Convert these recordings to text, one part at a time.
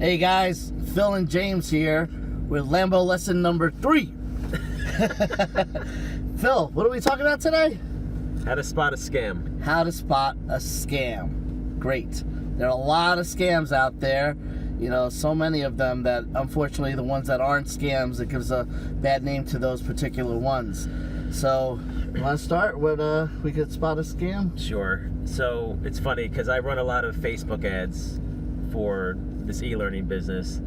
Hey guys, Phil and James here with Lambo lesson number 3. Phil, what are we talking about today? How to spot a scam. How to spot a scam. Great. There are a lot of scams out there. You know, so many of them that unfortunately the ones that aren't scams, it gives a bad name to those particular ones. So, you want to start with we could spot a scam? Sure. So it's funny because I run a lot of Facebook ads for this e-learning business,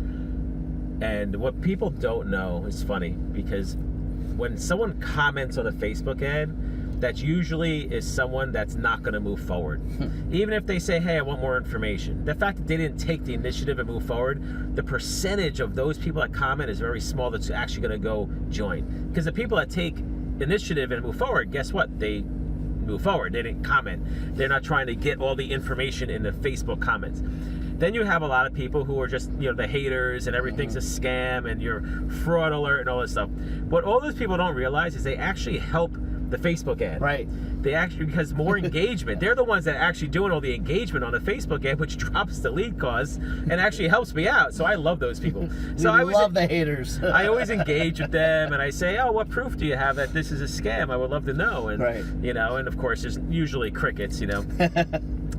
and what people don't know is funny because when someone comments on a Facebook ad, that usually is someone that's not going to move forward. Even if they say, hey, I want more information, the fact that they didn't take the initiative and move forward, the percentage of those people that comment is very small that's actually going to go join. Because the people that take initiative and move forward, guess what? They move forward. They didn't comment. They're not trying to get all the information in the Facebook comments. Then you have a lot of people who are just, you know, the haters and everything's a scam and you're fraud alert and all this stuff. What all those people don't realize is they actually help the Facebook ad. Right. They actually, because more engagement, they're the ones that are actually doing all the engagement on the Facebook ad, which drops the lead costs and actually helps me out. So I love those people. So I love the haters. I always engage with them and I say, oh, what proof do you have that this is a scam? I would love to know. And, right. You know, and of course there's usually crickets, you know.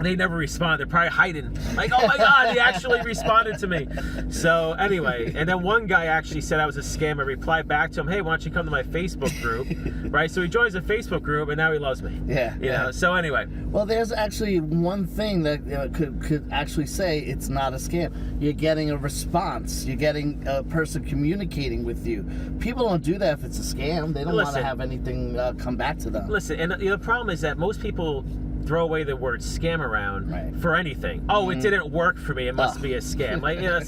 They never respond. They're probably hiding. Like, oh my God, he actually responded to me. So anyway, and then one guy actually said I was a scam. I replied back to him, hey, why don't you come to my Facebook group? Right? So he joins the Facebook group and now he loves me. Yeah. You know, so anyway. Well, there's actually one thing that could actually say it's not a scam. You're getting a response. You're getting a person communicating with you. People don't do that if it's a scam. They don't want to have anything come back to them. Listen, and the problem is that most people throw away the word scam around for anything. Oh, it didn't work for me. It must be a scam. Like, you know, a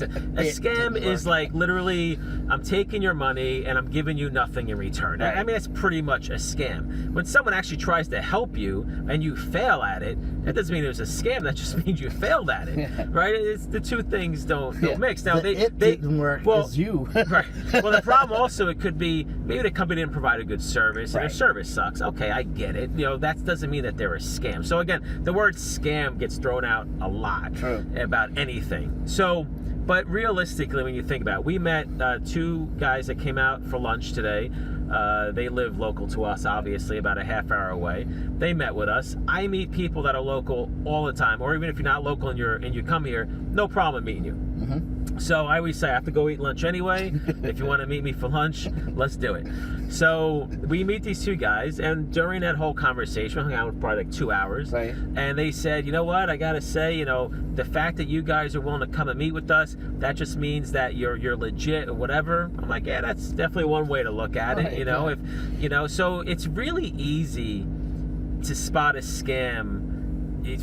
scam is like literally, I'm taking your money and I'm giving you nothing in return. I mean, that's pretty much a scam. When someone actually tries to help you and you fail at it, that doesn't mean it was a scam. That just means you failed at it, right? It's the two things don't mix. Now they didn't work as you. Right. Well, the problem also, it could be maybe the company didn't provide a good service and their service sucks. Okay, I get it. You know, that doesn't mean that they're a scam. So again, the word scam gets thrown out a lot about anything. So, but realistically, when you think about it, we met 2 guys that came out for lunch today. They live local to us, obviously, about a half hour away. They met with us. I meet people that are local all the time, or even if you're not local and you come here, no problem meeting you. So I always say I have to go eat lunch anyway. If you want to meet me for lunch, let's do it. So we meet these 2 guys, and during that whole conversation, we hung out for probably like 2 hours. Right. And they said, you know what? I gotta say, you know, the fact that you guys are willing to come and meet with us, that just means that you're legit or whatever. I'm like, yeah, that's definitely one way to look at it. You know, if you know, so it's really easy to spot a scam.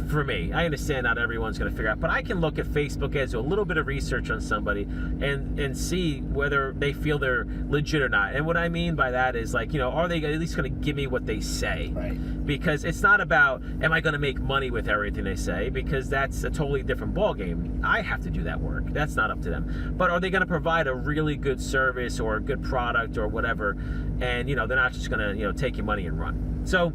For me, I understand not everyone's going to figure out, but I can look at Facebook ads, do a little bit of research on somebody, and see whether they feel they're legit or not. And what I mean by that is, like, you know, are they at least going to give me what they say? Right. Because it's not about, am I going to make money with everything they say? Because that's a totally different ballgame. I have to do that work. That's not up to them. But are they going to provide a really good service or a good product or whatever? And, you know, they're not just going to, you know, take your money and run. So,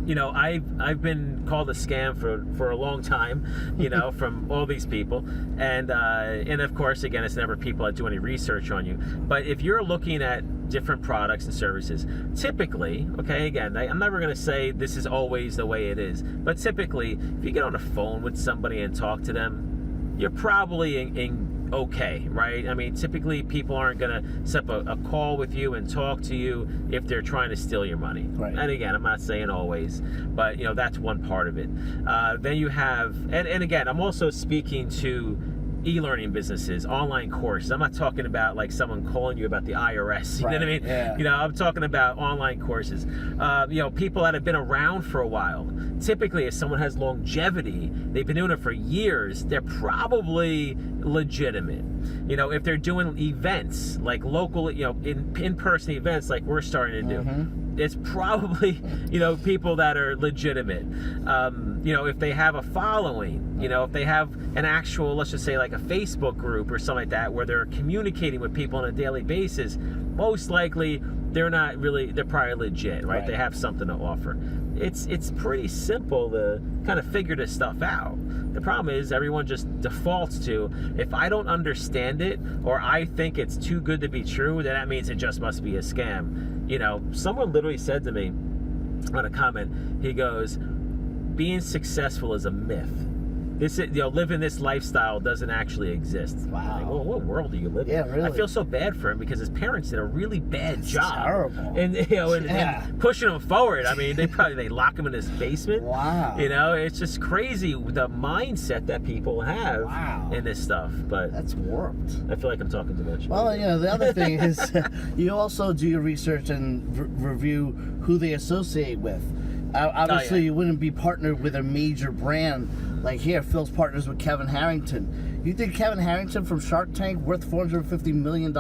you know, I've been called a scam for a long time, you know, from all these people, and of course, again, it's never people that do any research on you. But if you're looking at different products and services, typically, okay, again, I'm never going to say this is always the way it is, but typically, if you get on the phone with somebody and talk to them, you're probably in okay, right? I mean, typically people aren't going to set up a call with you and talk to you if they're trying to steal your money. Right. And again, I'm not saying always, but, you know, that's one part of it. Then you have, and again, I'm also speaking to e-learning businesses, online courses. I'm not talking about like someone calling you about the IRS. You know what I mean? Yeah. You know, I'm talking about online courses. You know, people that have been around for a while. Typically, if someone has longevity, they've been doing it for years, they're probably legitimate. You know, if they're doing events, like local, you know, in-person events like we're starting to do, it's probably, you know, people that are legitimate. You know, if they have a following, you know, if they have an actual, let's just say like a Facebook group or something like that, where they're communicating with people on a daily basis, most likely they're not really, they're probably legit, right? They have something to offer. It's pretty simple to kind of figure this stuff out. The problem is everyone just defaults to, if I don't understand it or I think it's too good to be true, then that means it just must be a scam. You know, someone literally said to me on a comment, he goes, being successful is a myth. This, you know, living this lifestyle doesn't actually exist. Wow. Like, well, what world do you live in? Yeah, really. I feel so bad for him because his parents did a really bad job. Terrible. And, you know, and pushing him forward. I mean, they lock him in his basement. Wow. You know, it's just crazy the mindset that people have in this stuff. But that's warped. I feel like I'm talking too much. Well, you know, the other thing is you also do your research and review who they associate with. Obviously, you wouldn't be partnered with a major brand. Like here, Phil's partners with Kevin Harrington. You think Kevin Harrington from Shark Tank, worth $450 million,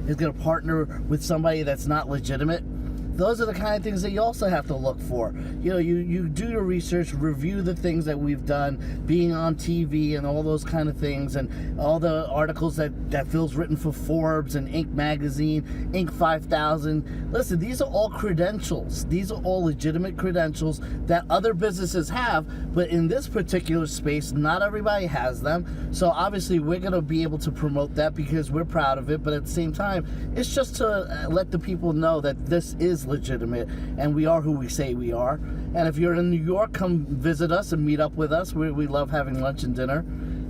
is going to partner with somebody that's not legitimate? Those are the kind of things that you also have to look for. You know, you do your research, review the things that we've done, being on TV and all those kind of things, and all the articles that Phil's written for Forbes and Inc. magazine, Inc. 5000. Listen, these are all credentials. These are all legitimate credentials that other businesses have, but in this particular space, not everybody has them. So obviously, we're going to be able to promote that because we're proud of it, but at the same time, it's just to let the people know that this is legitimate and we are who we say we are. And if you're in New York, come visit us and meet up with us. We love having lunch and dinner,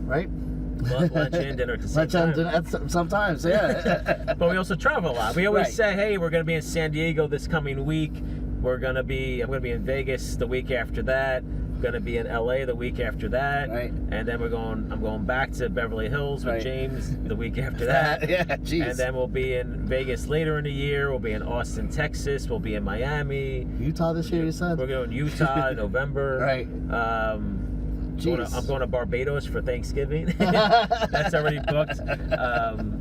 right? Lunch and dinner at the same time. Lunch and dinner, sometimes, yeah. But we also travel a lot. We always say, hey, we're going to be in San Diego this coming week. I'm going to be in Vegas the week after that. Going to be in LA the week after that, right? And then I'm going back to Beverly Hills with James the week after that. Yeah, geez. And then we'll be in Vegas later in the year. We'll be in Austin, Texas. We'll be in Miami. Utah this year, you said? We're going to Utah in November. Right. I'm going to Barbados for Thanksgiving. That's already booked.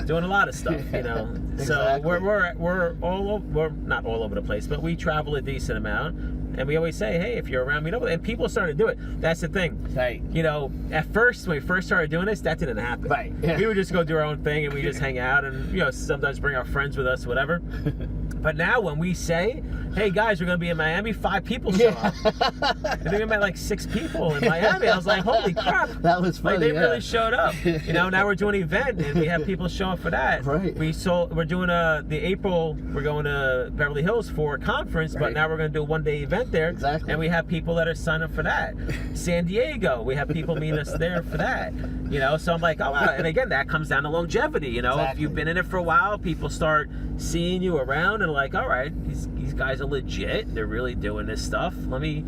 Doing a lot of stuff, you know. Exactly. So we're not all over the place, but we travel a decent amount. And we always say, hey, if you're around, meet up with it. And people are starting to do it. That's the thing. Right. You know, at first, when we first started doing this, that didn't happen. Right. Yeah. We would just go do our own thing and we just hang out and, you know, sometimes bring our friends with us, whatever. But now when we say, hey, guys, we're going to be in Miami, 5 people show up. I think we met like 6 people in Miami. I was like, holy crap. That was funny. Like, they really showed up. You know, now we're doing an event and we have people show up for that. Right. We're doing the April, we're going to Beverly Hills for a conference, but now we're going to do a one-day event there. Exactly. And we have people that are signing up for that. San Diego, we have people meeting us there for that. You know, so I'm like, oh, wow. And again, that comes down to longevity. You know, Exactly. if you've been in it for a while, people start seeing you around and like, all right, these guys are legit. They're really doing this stuff. Let me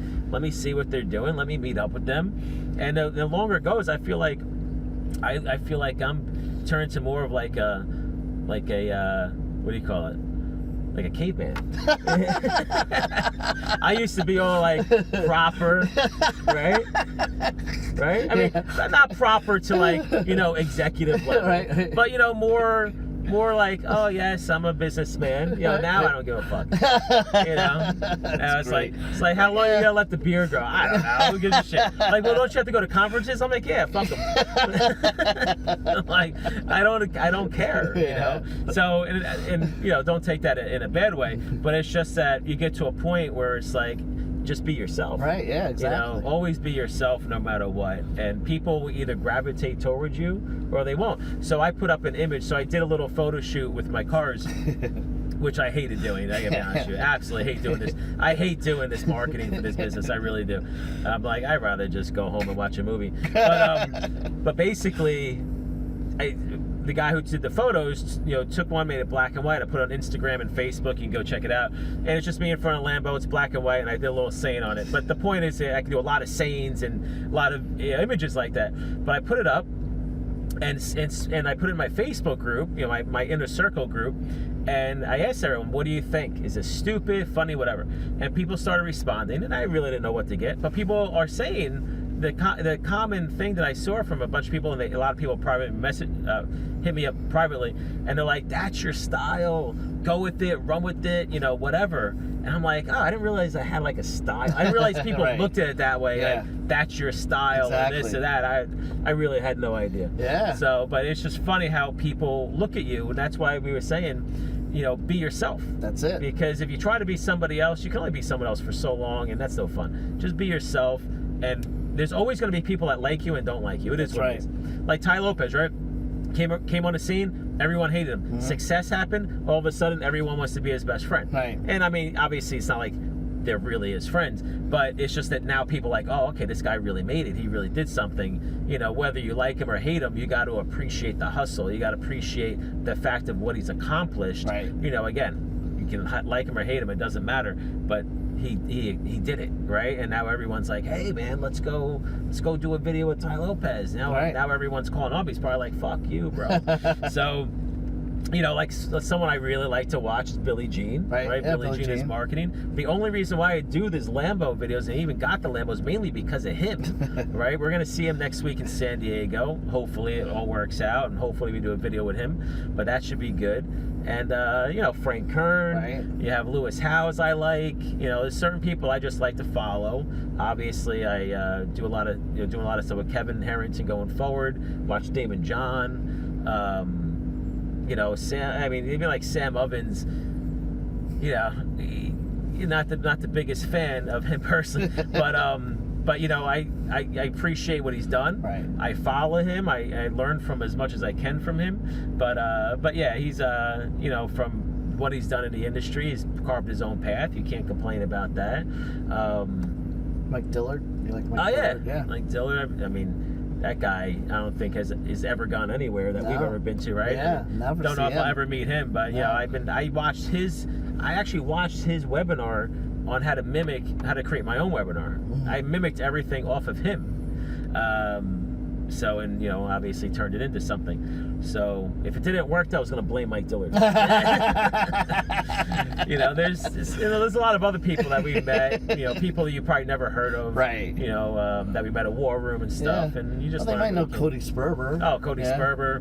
see what they're doing. Let me meet up with them. And the longer it goes, I feel like I'm turning to more of like a what do you call it? Like a caveman. I used to be all like proper, right? I mean, not proper to like, you know, executive level, Right. but you know, more like, oh yes, I'm a businessman. You know, now I don't give a fuck. You know, now it's like how long you gonna let the beard grow? I don't know. Who gives a shit? Like, well, don't you have to go to conferences? I'm like, yeah, fuck them. Like, I don't care. You know. So and you know, don't take that in a bad way, but it's just that you get to a point where it's like, just be yourself. Right, yeah, exactly. You know, always be yourself no matter what. And people will either gravitate towards you or they won't. So I put up an image. So I did a little photo shoot with my cars, which I hated doing. I gotta be honest with you. I absolutely hate doing this. I hate doing this marketing for this business. I really do. I'm like, I'd rather just go home and watch a movie. But basically, the guy who did the photos, you know, took one, made it black and white. I put it on Instagram and Facebook. You can go check it out. And it's just me in front of a Lambo. It's black and white, and I did a little saying on it. But the point is that I can do a lot of sayings and a lot of images like that. But I put it up, and I put it in my Facebook group, you know, my inner circle group, and I asked everyone, what do you think? Is this stupid, funny, whatever? And people started responding, and I really didn't know what to get. But people are saying the common thing that I saw from a bunch of people, and a lot of people hit me up privately, and they're like, that's your style, go with it, run with it, you know, whatever. And I'm like, oh, I didn't realize I had like a style. I didn't realize people looked at it that way. Yeah. Like, that's your style, Exactly. or this or that. I really had no idea. Yeah. So, but it's just funny how people look at you, and that's why we were saying, you know, be yourself. That's it. Because if you try to be somebody else, you can only be someone else for so long, and that's no fun. Just be yourself, and there's always going to be people that like you and don't like you. It is what it is. Like Ty Lopez, right? Came on the scene, everyone hated him. Mm-hmm. Success happened, all of a sudden everyone wants to be his best friend. Right. And I mean, obviously it's not like they're really his friends, but it's just that now people are like, oh, okay, this guy really made it. He really did something. You know, whether you like him or hate him, you got to appreciate the hustle. You got to appreciate the fact of what he's accomplished. Right. You know, again, you can like him or hate him, it doesn't matter, but he did it, right? And now everyone's like, hey man, let's go do a video with Ty Lopez. Now everyone's calling up. He's probably like, fuck you, bro. So, you know, like someone I really like to watch is Billie Jean, right? Yeah, Billie Jean is marketing. The only reason why I do these Lambo videos, and I even got the Lambos, mainly because of him, right? We're gonna see him next week in San Diego. Hopefully it all works out, and hopefully we do a video with him. But that should be good. And you know, Frank Kern, you have Lewis Howes I like. You know, there's certain people I just like to follow. Obviously, I do a lot of doing a lot of stuff with Kevin Harrington going forward. Watch Damon John. You know, Sam. I mean, even like Sam Ovens. You know, you're not the biggest fan of him personally, but you know, I appreciate what he's done. Right. I follow him. I learn from as much as I can from him. But yeah, he's you know, from what he's done in the industry, he's carved his own path. You can't complain about that. Mike Dillard. You like Mike Dillard? Yeah. Mike Dillard. I mean, that guy, I don't think has ever gone anywhere that we've ever been to, right? Yeah, never. Don't know if I'll ever meet him, but yeah, I actually watched his webinar on how to create my own webinar. Mm-hmm. I mimicked everything off of him. So, and you know, obviously turned it into something. So if it didn't work, I was going to blame Mike Dillard. You know, there's a lot of other people that we've met. You know, people that you probably never heard of. Right. You know, that we met at War Room and stuff, and you just. They might know Cody Sperber. Oh, Cody Sperber.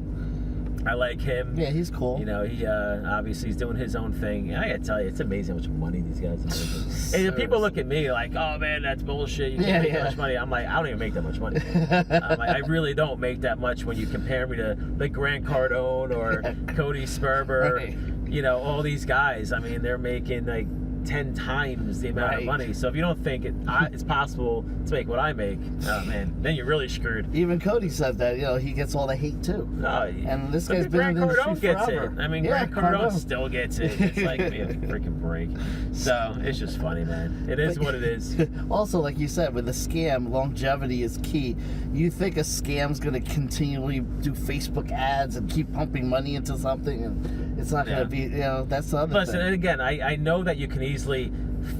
I like him. Yeah, he's cool. You know, he obviously he's doing his own thing. And I gotta tell you, it's amazing how much money these guys are making. And people look at me like, "Oh man, that's bullshit. You can't make that much money." I'm like, I don't even make that much money. I really don't make that much when you compare me to like Grant Cardone or Cody Sperber. Right. You know, all these guys. I mean, they're making like 10 times the amount of money. So if you don't think it's possible to make what I make, oh man, then you're really screwed. Even Cody said that, you know, he gets all the hate too. And this guy's been in the industry forever. It. I mean, Grant Cardone still gets it. It's like me a freaking break. So it's just funny, man. It is what it is. Also, like you said, with a scam, longevity is key. You think a scam's going to continually do Facebook ads and keep pumping money into something, and it's not going to be, you know, that's the other thing. Listen, and again, I know that you can easily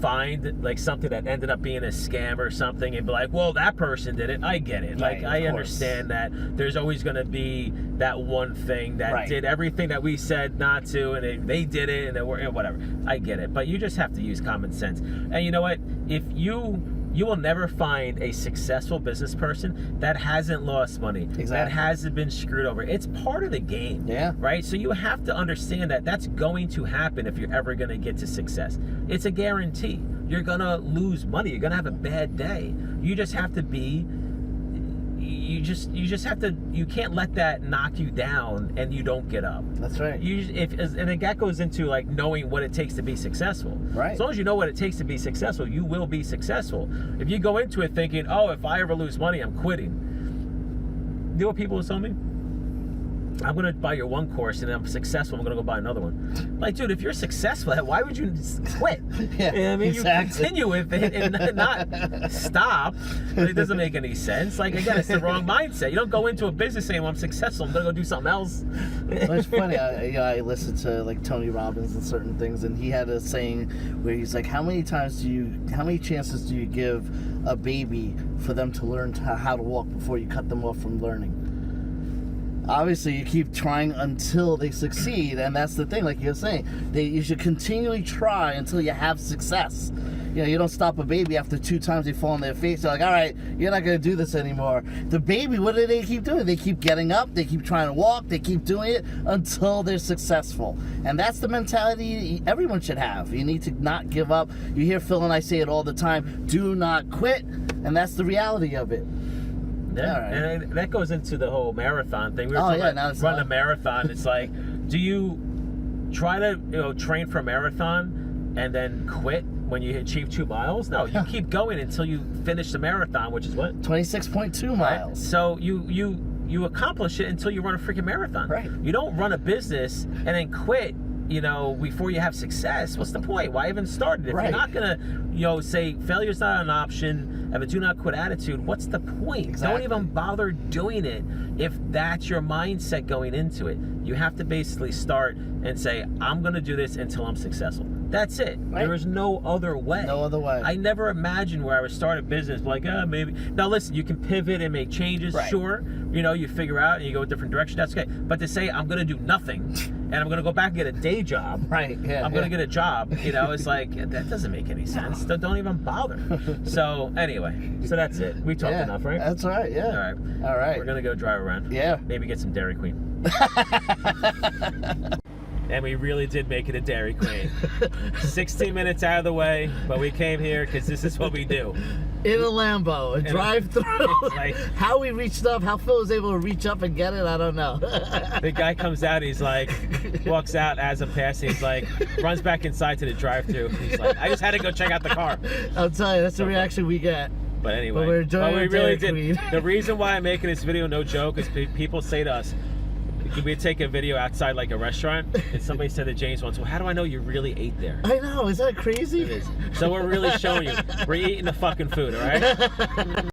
find like something that ended up being a scam or something and be like, well, that person did it. I get it. Like, I understand that there's always going to be that one thing that did everything that we said not to, and they did it, and whatever. I get it. But you just have to use common sense. And you know what? If you will never find a successful business person that hasn't lost money, that hasn't been screwed over. It's part of the game, right? So you have to understand that that's going to happen if you're ever going to get to success. It's a guarantee. You're going to lose money. You're going to have a bad day. You just have to be, you can't let that knock you down and you don't get up. That's right. And then that goes into like knowing what it takes to be successful. Right. As long as you know what it takes to be successful, you will be successful. If you go into it thinking, oh, if I ever lose money, I'm quitting. You know what people will tell me? I'm going to buy your one course and I'm successful, I'm going to go buy another one. Like, dude, if you're successful, why would you quit? I mean, you continue with it and not stop. It doesn't make any sense. Like, again, it's the wrong mindset. You don't go into a business saying, well, I'm successful, I'm going to go do something else. Well, it's funny. I listened to like Tony Robbins and certain things, and he had a saying where he's like, how many chances do you give a baby for them to learn how to walk before you cut them off from learning? Obviously, you keep trying until they succeed, and that's the thing. Like you're saying, you should continually try until you have success. You know, you don't stop a baby after 2 times they fall on their face. You're like, all right, you're not going to do this anymore. The baby, what do they keep doing? They keep getting up, they keep trying to walk, they keep doing it until they're successful. And that's the mentality everyone should have. You need to not give up. You hear Phil and I say it all the time, do not quit, and that's the reality of it. Yeah, and that goes into the whole marathon thing. We were talking about running a marathon. It's like, do you try to train for a marathon and then quit when you achieve 2 miles. No, you keep going until you finish the marathon, which is what? 26.2 miles. Right? So you accomplish it until you run a freaking marathon. Right. You don't run a business and then quit, before you have success. What's the point? Why even start it? If Right. you're not gonna, say failure's not an option, have a do not quit attitude, what's the point? Exactly. Don't even bother doing it if that's your mindset going into it. You have to basically start and say, I'm gonna do this until I'm successful. That's it. Right. There is no other way. No other way. I never imagined where I would start a business like, maybe. Now listen, you can pivot and make changes, Right. sure. You figure out and you go a different direction, that's okay. But to say I'm gonna do nothing and I'm gonna go back and get a day job, Right, yeah. I'm gonna get a job, it's like, that doesn't make any sense. Don't even bother. So anyway, so that's it. We talked enough, right? That's right, yeah. All right. All right. We're gonna go drive around. Yeah. Maybe get some Dairy Queen. And we really did make it a Dairy Queen. 16 minutes out of the way, but we came here because this is what we do. In a Lambo, a drive-through. Like, how we reached up, how Phil was able to reach up and get it, I don't know. the guy comes out, he's like, walks out as I'm passing, he's like, runs back inside to the drive-through. He's like, I just had to go check out the car. I'll tell you, that's the reaction we get. But anyway, But we're enjoying we our really Dairy did. Queen. The reason why I'm making this video, no joke, is people say to us, we take a video outside like a restaurant, and somebody said to James once, well, how do I know you really ate there? I know, is that crazy? It is. So we're really showing you, we're eating the fucking food, all right?